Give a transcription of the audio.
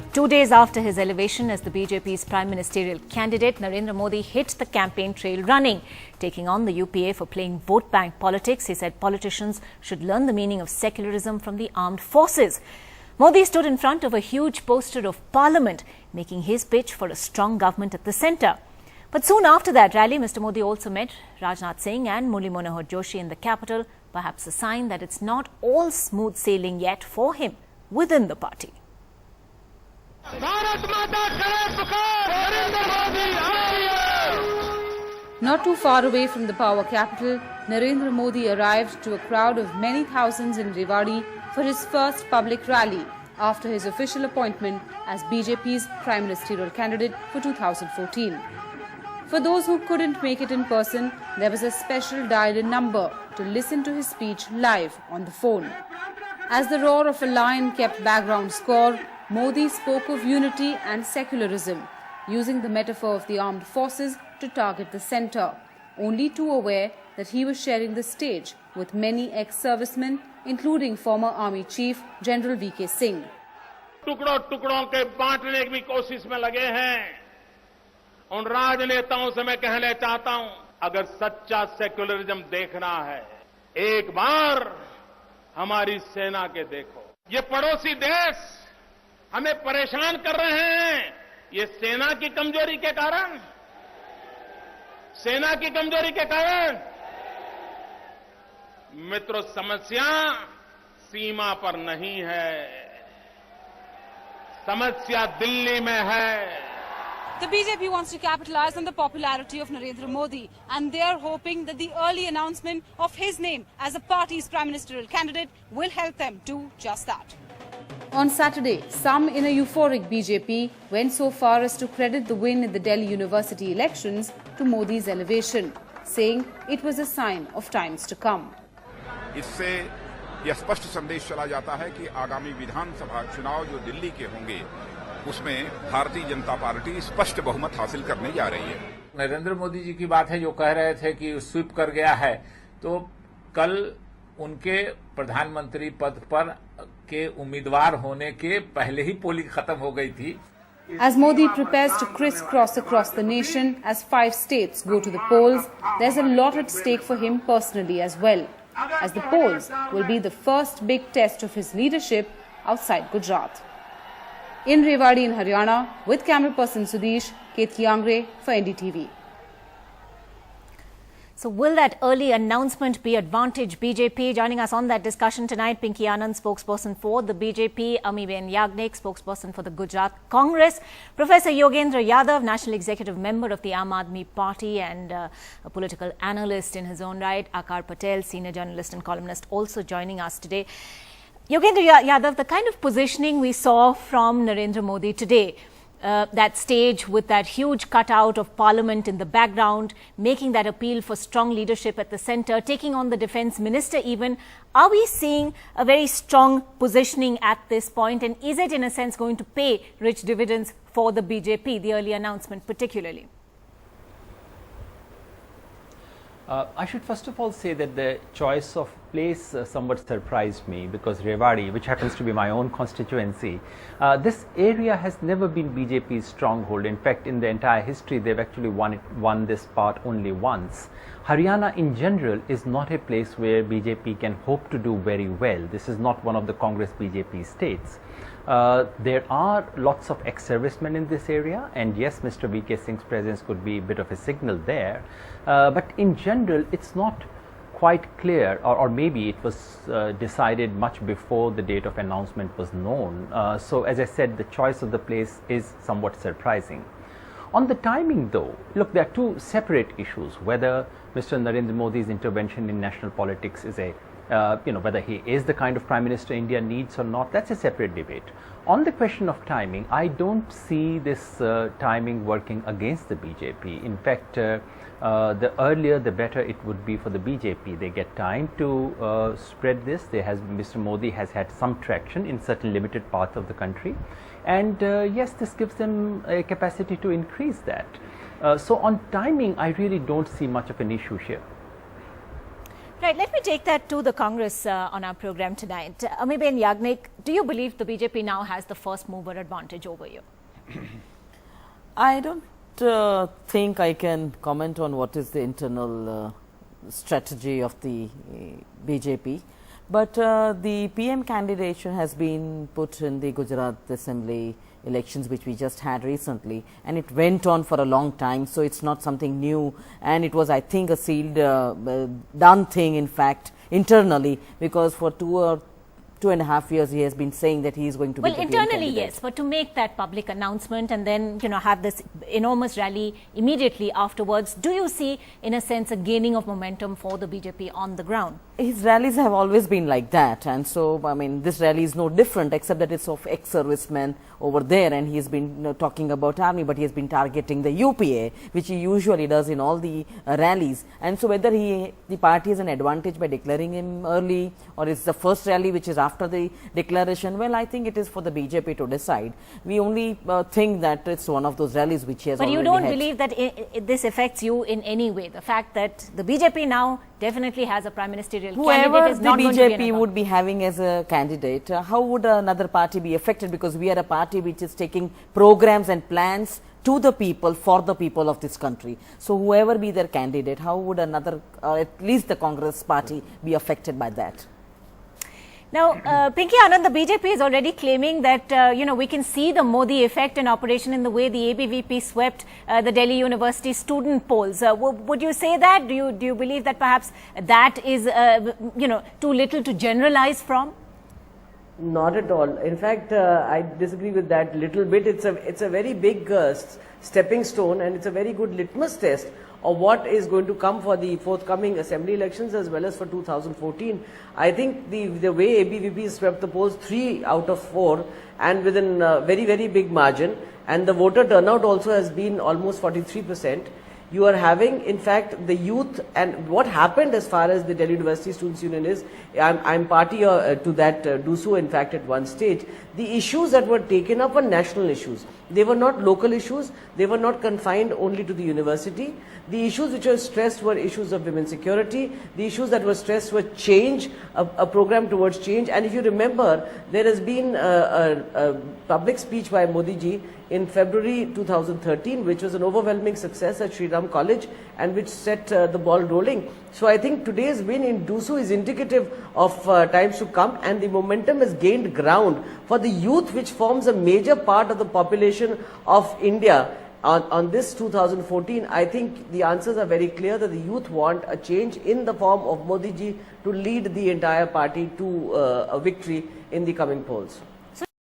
2 days after his elevation as the BJP's prime ministerial candidate, Narendra Modi hit the campaign trail running, taking on the UPA for playing vote bank politics. He said politicians should learn the meaning of secularism from the armed forces. Modi stood in front of a huge poster of Parliament, making his pitch for a strong government at the centre. But soon after that rally, Mr. Modi also met Rajnath Singh and Murli Manohar Joshi in the capital, perhaps a sign that it's not all smooth sailing yet for him within the party. Not too far away from the power capital, Narendra Modi arrived to a crowd of many thousands in Rewari for his first public rally after his official appointment as BJP's prime ministerial candidate for 2014. For those who couldn't make it in person, there was a special dial-in number to listen to his speech live on the phone. As the roar of a lion kept background score, Modi spoke of unity and secularism, using the metaphor of the armed forces to target the centre, only too aware that he was sharing the stage with many ex-servicemen, including former Army Chief General V.K. Singh. टुकड़ों टुकड़ों के बांटने की कोशिश में लगे हैं। उन राजनेताओं से मैं कहना चाहता हूं, अगर सच्चा सेक्युलरिज्म देखना है, एक बार हमारी सेना के देखो। ये पड़ोसी देश हमें परेशान कर रहे हैं, ये सेना की कमजोरी के कारण, सेना की कमजोरी के कारण। मित्रों, समस्या सीमा पर नहीं है, समस्या दिल्ली में है। The BJP wants to capitalize on the popularity of Narendra Modi, and they are hoping that the early announcement of his name as the party's prime ministerial candidate will help them do just that. On Saturday, some in a euphoric BJP went so far as to credit the win in the Delhi University elections to Modi's elevation, saying it was a sign of times to come. इससे यह स्पष्ट संदेश चला जाता है कि आगामी विधानसभा चुनाव जो दिल्ली के होंगे, उसमें भारतीय जनता पार्टी स्पष्ट बहुमत हासिल करने जा रही है। नरेंद्र मोदी जी की बात है, जो कह रहे थे कि स्वीप कर गया है, तो कल उनके प्रधानमंत्री पद पर के उम्मीदवार होने के पहले ही पोलिंग खत्म हो गई थी। As Modi prepares to crisscross across the nation as 5 states go to the polls, there's a lot at stake for him personally as well, as the polls will be the first big test of his leadership outside Gujarat. In Rewari in Haryana, with camera person Sudesh, Ketki Angre for NDTV. So will that early announcement be advantage BJP? Joining us on that discussion tonight, Pinky Anand, spokesperson for the BJP, Amiben Yagnik, spokesperson for the Gujarat Congress, Professor Yogendra Yadav, National Executive Member of the Aam Aadmi Party and a political analyst in his own right, Akar Patel, senior journalist and columnist, also joining us today. Yogendra Yadav, the kind of positioning we saw from Narendra Modi today, that stage with that huge cutout of Parliament in the background, making that appeal for strong leadership at the centre, taking on the defence minister even. Are we seeing a very strong positioning at this point, and is it in a sense going to pay rich dividends for the BJP, the early announcement particularly? I should first of all say that the choice of place somewhat surprised me, because Rewari, which happens to be my own constituency, this area has never been BJP's stronghold. In fact, in the entire history, they've actually won this part only once. Haryana in general is not a place where BJP can hope to do very well. This is not one of the Congress BJP states. There are lots of ex-servicemen in this area, and yes, Mr. V.K. Singh's presence could be a bit of a signal there. But in general, it's not quite clear, or maybe it was decided much before the date of announcement was known. So as I said, the choice of the place is somewhat surprising. On the timing though, look, there are two separate issues. Whether Mr. Narendra Modi's intervention in national politics is a whether he is the kind of Prime Minister India needs or not, that's a separate debate. On the question of timing, I don't see this timing working against the BJP. In fact, the earlier the better it would be for the BJP. They get time to spread this. Mr. Modi has had some traction in certain limited parts of the country, and yes, this gives them a capacity to increase that. So on timing, I really don't see much of an issue here. Right, let me take that to the Congress on our program tonight. Amiben Yagnik, do you believe the BJP now has the first mover advantage over you? I don't think I can comment on what is the internal strategy of the BJP, but the PM candidation has been put in the Gujarat Assembly elections which we just had recently, and it went on for a long time, so it's not something new, and it was, I think, a sealed done thing in fact internally, because for 2.5 years he has been saying that he is going to be the PM internally candidate. yes, but to make that public announcement and then have this enormous rally immediately afterwards, do you see in a sense a gaining of momentum for the BJP on the ground? His rallies have always been like that, and so I mean this rally is no different, except that it's of ex-servicemen over there, and he has been talking about army, but he has been targeting the UPA, which he usually does in all the rallies. And so whether the party has an advantage by declaring him early, or it's the first rally which is after the declaration, well, I think it is for the BJP to decide. We only think that it's one of those rallies which he has already had. But you don't believe that this affects you in any way? The fact that the BJP now definitely has a prime ministerial candidate is not going to be an BJP would be having as a candidate, how would another party be affected? Because we are a party which is taking programs and plans to the people, for the people of this country. So whoever be their candidate, how would another, or at least the Congress party, be affected by that? Now, Pinky Anand, the BJP is already claiming that, we can see the Modi effect in operation in the way the ABVP swept the Delhi University student polls. Would you say that? Do you believe that perhaps that is, too little to generalize from? Not at all. In fact, I disagree with that little bit. It's a very big stepping stone, and it's a very good litmus test of what is going to come for the forthcoming assembly elections as well as for 2014. I think the way ABVP swept the polls 3 out of 4 and within a very, very big margin, and the voter turnout also has been almost 43%. You are having, in fact, the youth, and what happened as far as the Delhi University Students' Union is, I'm party to that, do so in fact at one stage. The issues that were taken up were national issues. They were not local issues. They were not confined only to the university. The issues which were stressed were issues of women's security. The issues that were stressed were change, a program towards change. And if you remember, there has been a public speech by Modi ji in February 2013, which was an overwhelming success at Sri Ram College and which set the ball rolling. So I think today's win in Dusu is indicative of times to come, and the momentum has gained ground for the youth, which forms a major part of the population of India. On this 2014, I think the answers are very clear that the youth want a change in the form of Modi ji to lead the entire party to a victory in the coming polls.